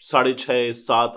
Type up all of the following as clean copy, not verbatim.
6.5-7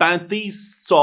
3500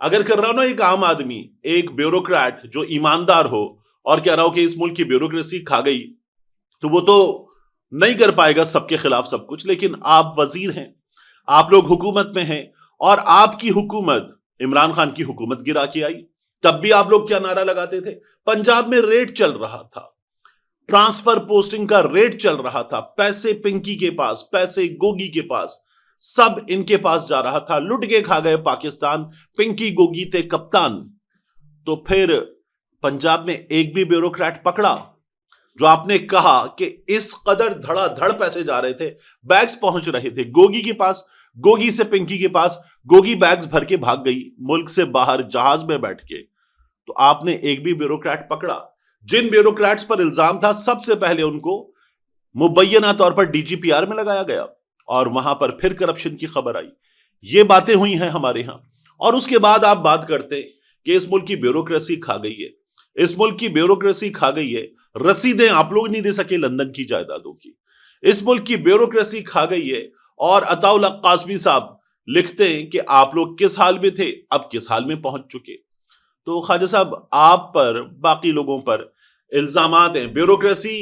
اگر کر رہا ہو نا ایک عام آدمی، ایک بیوروکریٹ جو ایماندار ہو اور کہہ رہا ہو کہ اس ملک کی بیوروکریسی کھا گئی، تو وہ تو نہیں کر پائے گا سب کے خلاف سب کچھ. لیکن آپ وزیر ہیں، آپ لوگ حکومت میں ہیں، اور آپ کی حکومت عمران خان کی حکومت گرا کے آئی. تب بھی آپ لوگ کیا نعرہ لگاتے تھے؟ پنجاب میں ریٹ چل رہا تھا، ٹرانسفر پوسٹنگ کا ریٹ چل رہا تھا، پیسے پنکی کے پاس، پیسے گوگی کے پاس، سب ان کے پاس جا رہا تھا. لٹ کے کھا گئے پاکستان، پنکی گوگی تھے کپتان. تو پھر پنجاب میں ایک بھی بیوروکریٹ پکڑا جو آپ نے کہا کہ اس قدر دھڑا دھڑ پیسے جا رہے تھے، بیگز پہنچ رہے تھے گوگی کے پاس، گوگی سے پنکی کے پاس، گوگی بیگز بھر کے بھاگ گئی ملک سے باہر جہاز میں بیٹھ کے. تو آپ نے ایک بھی بیوروکریٹ پکڑا؟ جن بیوروکریٹس پر الزام تھا سب سے پہلے ان کو مبینہ طور پر ڈی جی پی آر میں لگایا گیا، اور وہاں پر پھر کرپشن کی خبر آئی. یہ باتیں ہوئی ہیں ہمارے ہاں. اور اس کے بعد آپ بات کرتے کہ اس ملک کی بیوروکریسی کھا گئی ہے، اس ملک کی بیوروکریسی کھا گئی ہے. رسیدیں آپ لوگ نہیں دے سکے لندن کی جائیدادوں کی. اس ملک کی بیوروکریسی کھا گئی ہے. اور عطاء اللہ قاسمی صاحب لکھتے ہیں کہ آپ لوگ کس حال میں تھے، اب کس حال میں پہنچ چکے. تو خواجہ صاحب آپ پر، باقی لوگوں پر الزامات ہیں. بیوروکریسی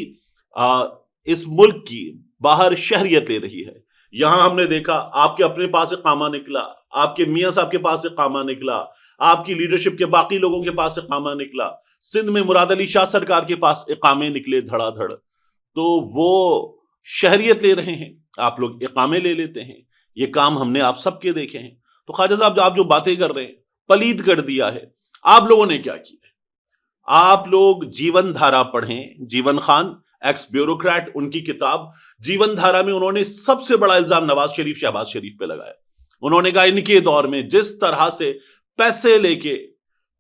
اس ملک کی باہر شہریت لے رہی ہے. یہاں ہم نے دیکھا آپ کے اپنے پاس اقامہ نکلا، آپ کے میاں صاحب کے پاس اقامہ نکلا، آپ کی لیڈرشپ کے باقی لوگوں کے پاس اقامہ نکلا، سندھ میں مراد علی شاہ سرکار کے پاس اقامے نکلے دھڑا دھڑ. تو وہ شہریت لے رہے ہیں، آپ لوگ اقامے لے لیتے ہیں. یہ کام ہم نے آپ سب کے دیکھے ہیں. تو خواجہ صاحب آپ جو باتیں کر رہے ہیں، پلید کر دیا ہے. آپ لوگوں نے کیا کیا ہے؟ آپ لوگ جیون دھارا پڑھیں، جیون خان ایکس بیوروکریٹ، ان کی کتاب جیون دھارا میں انہوں نے سب سے بڑا الزام نواز شریف، شہباز شریف پہ لگایا. انہوں نے کہا ان کے دور میں جس طرح سے پیسے لے کے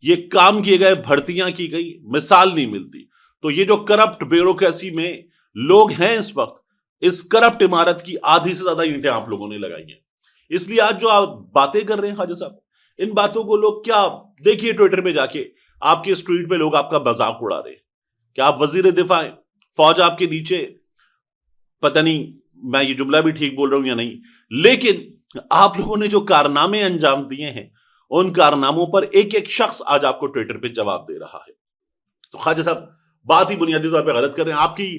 یہ کام کیے گئے، بھرتیاں کی گئی، مثال نہیں ملتی. تو یہ جو کرپٹ بیوروکریسی میں لوگ ہیں اس وقت، اس کرپٹ عمارت کی آدھی سے زیادہ اینٹیں آپ لوگوں نے لگائی ہیں. اس لیے آج جو آپ باتیں کر رہے ہیں خواجہ صاحب، ان باتوں کو لوگ کیا دیکھیے ٹویٹر پہ جا کے آپ کے اسٹریٹ پہ لوگ آپ کا مذاق اڑا رہے ہیں کہ آپ وزیر دفاع ہیں، فوج آپ کے نیچے. پتہ نہیں میں یہ جملہ بھی ٹھیک بول رہا ہوں یا نہیں، لیکن آپ لوگوں نے جو کارنامے انجام دیے ہیں، ان کارناموں پر ایک ایک شخص آج آپ کو ٹویٹر پہ جواب دے رہا ہے. تو خواجہ صاحب بات ہی بنیادی طور پہ غلط کر رہے ہیں. آپ کی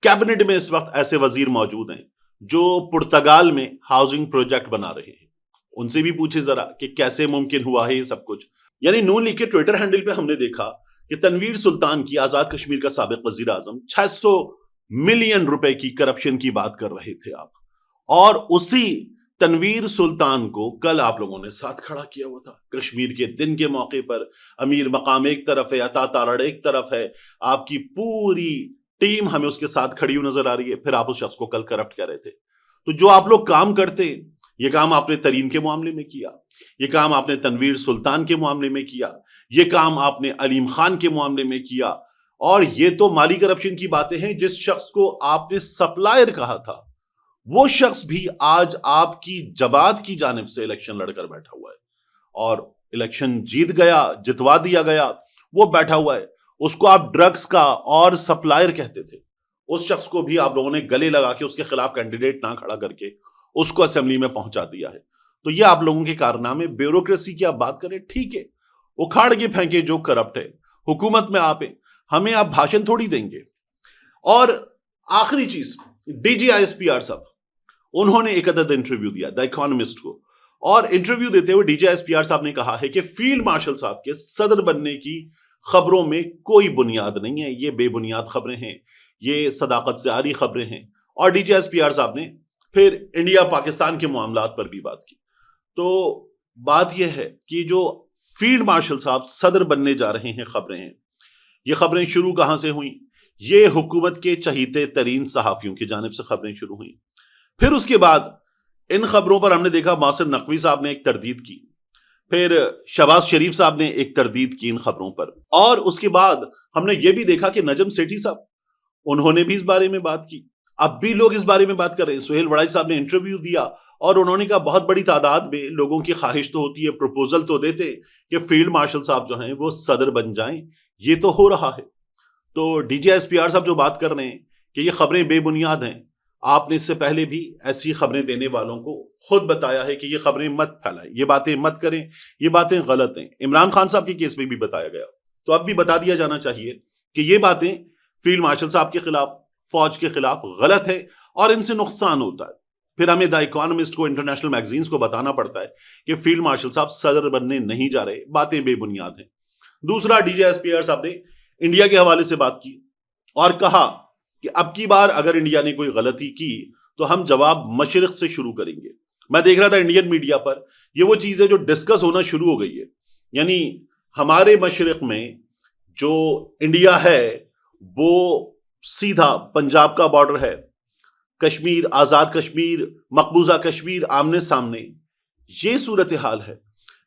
کیبنٹ میں اس وقت ایسے وزیر موجود ہیں جو پرتگال میں ہاؤسنگ پروجیکٹ بنا رہے ہیں. ان سے بھی پوچھے ذرا کہ کیسے ممکن ہوا ہے یہ سب کچھ. یعنی نون لیگ کے ٹویٹر ہینڈل پہ ہم نے دیکھا کہ تنویر سلطان کی، آزاد کشمیر کا سابق وزیر اعظم، 600 ملین روپے کی کرپشن کی بات کر رہے تھے آپ. اور اسی تنویر سلطان کو کل آپ لوگوں نے ساتھ کھڑا کیا ہوا تھا. کشمیر کے دن کے موقع پر امیر مقام ایک طرف ہے، عطا تارڑ ایک طرف ہے، آپ کی پوری ٹیم ہمیں اس کے ساتھ کھڑی ہوئی نظر آ رہی ہے. پھر آپ اس شخص کو کل کرپٹ کر رہے تھے. تو جو آپ لوگ کام کرتے، یہ کام آپ نے ترین کے معاملے میں کیا، یہ کام آپ نے تنویر سلطان کے معاملے میں کیا، یہ کام آپ نے علیم خان کے معاملے میں کیا. اور یہ تو مالی کرپشن کی باتیں ہیں. جس شخص کو آپ نے سپلائر کہا تھا، وہ شخص بھی آج آپ کی جماعت کی جانب سے الیکشن لڑ کر بیٹھا ہوا ہے، اور الیکشن جیت گیا، جتوا دیا گیا، وہ بیٹھا ہوا ہے. اس کو آپ ڈرگز کا اور سپلائر کہتے تھے. اس شخص کو بھی آپ لوگوں نے گلے لگا کے اس کے خلاف کینڈیڈیٹ نہ کھڑا کر کے اس کو اسمبلی میں پہنچا دیا ہے. تو یہ آپ لوگوں کے کارنامے. بیوروکریسی کی آپ بات کریں، ٹھیک ہے، اکھاڑ کے پھینکے جو کرپٹ ہے. حکومت میں آپ ہیں، ہمیں آپ بھاشن تھوڑی دیں گے. اور آخری چیز، D G I S P R صاحب، انہوں نے ایک عدد انٹرویو دیا دا اکانومسٹ کو، اور انٹرویو دیتے ہوئے D G I S P R صاحب نے کہا ہے کہ فیلڈ مارشل صاحب کے صدر بننے کی خبروں میں کوئی بنیاد نہیں ہے، یہ بے بنیاد خبریں ہیں، یہ صداقت سے عاری خبریں ہیں. اور D G I S P R صاحب نے پھر انڈیا پاکستان کے معاملات پر بھی بات کی. تو بات یہ ہے کہ جو فیلڈ مارشل صاحب صدر بننے جا رہے ہیں خبریں ہیں، یہ خبریں شروع کہاں سے ہوئیں؟ یہ حکومت کے چہیتے ترین صحافیوں کی جانب سے خبریں شروع ہوئیں. پھر اس کے بعد ان خبروں پر ہم نے دیکھا محسن نقوی صاحب نے ایک تردید کی، پھر شہباز شریف صاحب نے ایک تردید کی ان خبروں پر. اور اس کے بعد ہم نے یہ بھی دیکھا کہ نجم سیٹھی صاحب، انہوں نے بھی اس بارے میں بات کی. اب بھی لوگ اس بارے میں بات کر رہے ہیں. سہیل وڑائی صاحب نے انٹرویو دیا اور انہوں نے کہا بہت بڑی تعداد میں لوگوں کی خواہش تو ہوتی ہے، پروپوزل تو دیتے کہ فیلڈ مارشل صاحب جو ہیں وہ صدر بن جائیں. یہ تو ہو رہا ہے. تو D G S P R صاحب جو بات کر رہے ہیں کہ یہ خبریں بے بنیاد ہیں، آپ نے اس سے پہلے بھی ایسی خبریں دینے والوں کو خود بتایا ہے کہ یہ خبریں مت پھیلائیں، یہ باتیں مت کریں، یہ باتیں غلط ہیں. عمران خان صاحب کے کیس میں بھی بتایا گیا. تو اب بھی بتا دیا جانا چاہیے کہ یہ باتیں فیلڈ مارشل صاحب کے خلاف، فوج کے خلاف غلط ہے اور ان سے نقصان ہوتا ہے. پھر ہمیں دا اکانومسٹ کو، انٹرنیشنل میگزینز کو بتانا پڑتا ہے کہ فیلڈ مارشل صاحب صدر بننے نہیں جا رہے. باتیں بے بنیاد ہیں. دوسرا، D J S P R صاحب نے انڈیا کے حوالے سے بات کی اور کہا کہ اب کی بار اگر انڈیا نے کوئی غلطی کی تو ہم جواب مشرق سے شروع کریں گے. میں دیکھ رہا تھا انڈین میڈیا پر یہ وہ چیز ہے جو ڈسکس ہونا شروع ہو گئی ہے. یعنی ہمارے مشرق میں جو انڈیا ہے وہ سیدھا پنجاب کا بارڈر ہے، کشمیر، آزاد کشمیر، مقبوضہ کشمیر آمنے سامنے، یہ صورتحال ہے.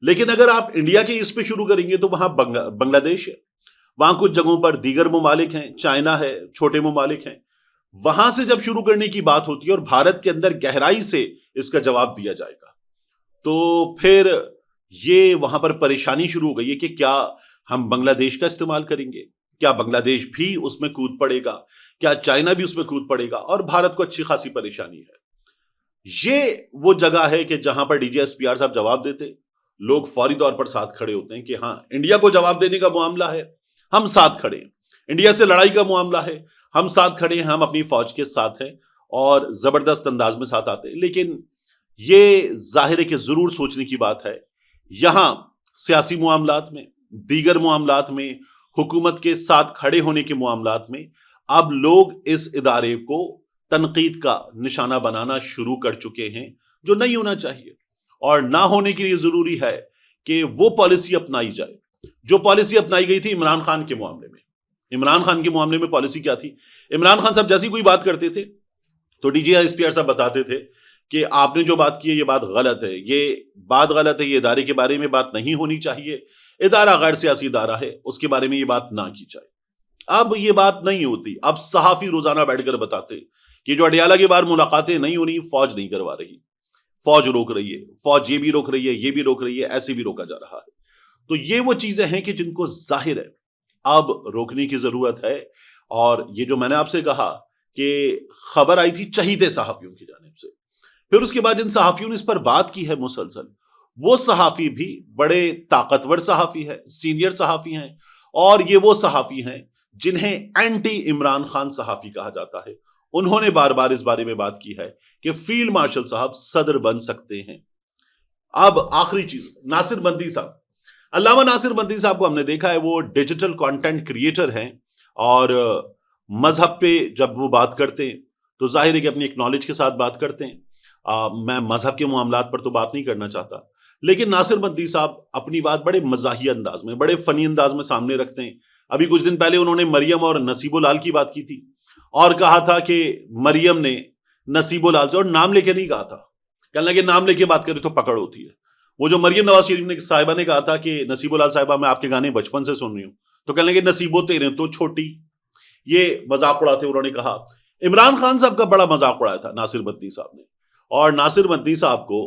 لیکن اگر آپ انڈیا کے اس پہ شروع کریں گے تو وہاں بنگلہ دیش ہے، وہاں کچھ جگہوں پر دیگر ممالک ہیں، چائنا ہے، چھوٹے ممالک ہیں. وہاں سے جب شروع کرنے کی بات ہوتی ہے اور بھارت کے اندر گہرائی سے اس کا جواب دیا جائے گا تو پھر یہ وہاں پر پریشانی شروع ہو گئی ہے کہ کیا ہم بنگلہ دیش کا استعمال کریں گے، کیا بنگلہ دیش بھی اس میں کود پڑے گا، کیا چائنا بھی اس میں کود پڑے گا، اور بھارت کو اچھی خاصی پریشانی ہے. یہ وہ جگہ ہے کہ جہاں پر D G S P R صاحب جواب دیتے، لوگ فوری طور پر ساتھ کھڑے ہوتے ہیں کہ ہاں انڈیا کو جواب دینے کا معاملہ ہے، ہم ساتھ کھڑے ہیں. انڈیا سے لڑائی کا معاملہ ہے، ہم ساتھ کھڑے ہیں، ہم اپنی فوج کے ساتھ ہیں اور زبردست انداز میں ساتھ آتے ہیں. لیکن یہ ظاہر ہے کہ ضرور سوچنے کی بات ہے. یہاں سیاسی معاملات میں، دیگر معاملات میں، حکومت کے ساتھ کھڑے ہونے کے معاملات میں اب لوگ اس ادارے کو تنقید کا نشانہ بنانا شروع کر چکے ہیں، جو نہیں ہونا چاہیے. اور نہ ہونے کے لیے ضروری ہے کہ وہ پالیسی اپنائی جائے جو پالیسی اپنائی گئی تھی عمران خان کے معاملے میں. عمران خان کے معاملے میں پالیسی کیا تھی؟ عمران خان صاحب جیسی کوئی بات کرتے تھے تو D G S P R صاحب بتاتے تھے کہ آپ نے جو بات کی ہے یہ بات غلط ہے، یہ بات غلط ہے، یہ ادارے کے بارے میں بات نہیں ہونی چاہیے، ادارہ غیر سیاسی ادارہ ہے، اس کے بارے میں یہ بات نہ کی جائے. اب یہ بات نہیں ہوتی. اب صحافی روزانہ بیٹھ کر بتاتے کہ جو اڈیالہ کے بعد ملاقاتیں نہیں ہو رہی، فوج نہیں کروا رہی، فوج روک رہی ہے، فوج یہ بھی روک رہی ہے، یہ بھی روک رہی ہے، ایسے بھی روکا جا رہا ہے. تو یہ وہ چیزیں ہیں کہ جن کو ظاہر ہے اب روکنے کی ضرورت ہے. اور یہ جو میں نے آپ سے کہا کہ خبر آئی تھی چہیتے صحافیوں کی جانب سے، پھر اس کے بعد جن صحافیوں نے اس پر بات کی ہے مسلسل، وہ صحافی بھی بڑے طاقتور صحافی ہے، سینئر صحافی ہیں، اور یہ وہ صحافی ہیں جنہیں اینٹی عمران خان صحافی کہا جاتا ہے. انہوں نے بار بار اس بارے میں بات کی ہے کہ فیلڈ مارشل صاحب صدر بن سکتے ہیں. اب آخری چیز، ناصر بندی صاحب. علامہ ناصر بندی صاحب کو ہم نے دیکھا ہے وہ ڈیجیٹل کانٹینٹ کریٹر ہیں، اور مذہب پہ جب وہ بات کرتے ہیں تو ظاہر ہے کہ اپنی ایک نالج کے ساتھ بات کرتے ہیں. میں مذہب کے معاملات پر تو بات نہیں کرنا چاہتا، لیکن ناصر بندی صاحب اپنی بات بڑے مزاحیہ انداز میں، بڑے فنی انداز میں سامنے رکھتے ہیں. ابھی کچھ دن پہلے انہوں نے مریم اور نصیب العال کی بات کی تھی اور کہا تھا کہ مریم نے نصیب العال سے، اور نام لے کے نہیں کہا تھا، کہنے لگے نام لے کے بات کرے تو پکڑ ہوتی ہے. وہ جو مریم نواز شریف صاحبہ نے کہا تھا کہ نصیب العال صاحبہ میں آپ کے گانے بچپن سے سن رہی ہوں، تو کہنے لگے نصیبو تیرے تو چھوٹی. یہ مذاق اڑاتے انہوں نے کہا. عمران خان صاحب کا بڑا مذاق اڑایا تھا ناصر بندی صاحب نے، اور ناصر بندی صاحب کو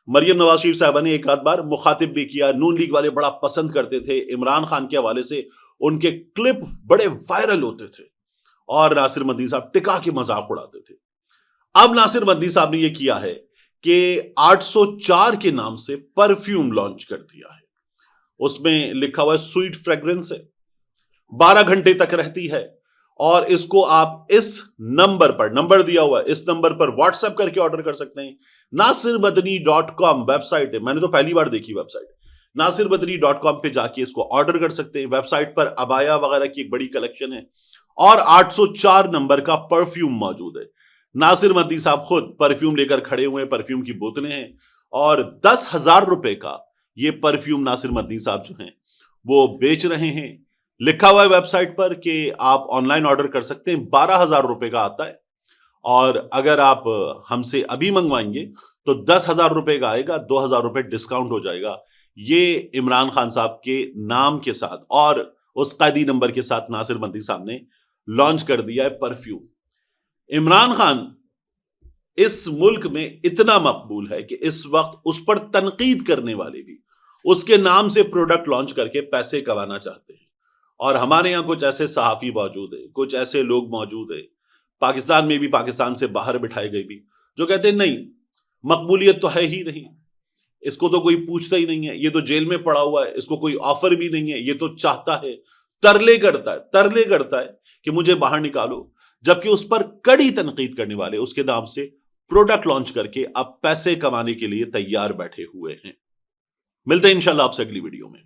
مریم نواز شریف صاحبہ نے ایک آدھ بار مخاطب بھی کیا. نون لیگ والے بڑا پسند کرتے تھے عمران خان کے حوالے سے، ان کے کلپ بڑے وائرل ہوتے تھے اور ناصر بندی صاحب ٹکا کے مذاق اڑاتے تھے. اب ناصر بندی صاحب نے یہ کیا ہے کہ 804 کے نام سے پرفیوم لانچ کر دیا ہے. اس میں لکھا ہوا ہے سویٹ فریگرنس ہے، 12 گھنٹے تک رہتی ہے، اور اس کو آپ اس نمبر پر، نمبر دیا ہوا ہے، اس نمبر پر واٹس ایپ کر کے آرڈر کر سکتے ہیں. ناصرمدنی.com ویب سائٹ ہے، میں نے تو پہلی بار دیکھی ویب سائٹ. ناصرمدنی.com پہ جا کے اس کو آرڈر کر سکتے ہیں. ویب سائٹ پر عبایا وغیرہ کی ایک بڑی کلیکشن ہے اور 804 نمبر کا پرفیوم موجود ہے. ناصر مدنی صاحب خود پرفیوم لے کر کھڑے ہوئے ہیں، پرفیوم کی بوتلیں ہیں، اور 10,000 روپے کا یہ پرفیوم ناصر مدنی صاحب جو ہیں وہ بیچ رہے ہیں. لکھا ہوا ہے ویب سائٹ پر کہ آپ آن لائن آرڈر کر سکتے ہیں، 12,000 روپے کا آتا ہے، اور اگر آپ ہم سے ابھی منگوائیں گے تو 10,000 روپے کا آئے گا، 2,000 روپے ڈسکاؤنٹ ہو جائے گا. یہ عمران خان صاحب کے نام کے ساتھ اور اس قیدی نمبر کے ساتھ ناصر مدنی صاحب نے لانچ کر دیا ہے پرفیوم. عمران خان اس ملک میں اتنا مقبول ہے کہ اس وقت اس پر تنقید کرنے والے بھی اس کے نام سے پروڈکٹ لانچ کر کے پیسے کمانا چاہتے ہیں. اور ہمارے یہاں کچھ ایسے صحافی موجود ہیں، کچھ ایسے لوگ موجود ہیں پاکستان میں بھی، پاکستان سے باہر بٹھائے گئے بھی، جو کہتے ہیں نہیں مقبولیت تو ہے ہی نہیں، اس کو تو کوئی پوچھتا ہی نہیں ہے، یہ تو جیل میں پڑا ہوا ہے، اس کو کوئی آفر بھی نہیں ہے، یہ تو چاہتا ہے، ترلے کرتا ہے کہ مجھے باہر نکالو، جبکہ اس پر کڑی تنقید کرنے والے اس کے نام سے پروڈکٹ لانچ کر کے اب پیسے کمانے کے لیے تیار بیٹھے ہوئے ہیں۔ ملتے ہیں انشاءاللہ آپ سے اگلی ویڈیو میں۔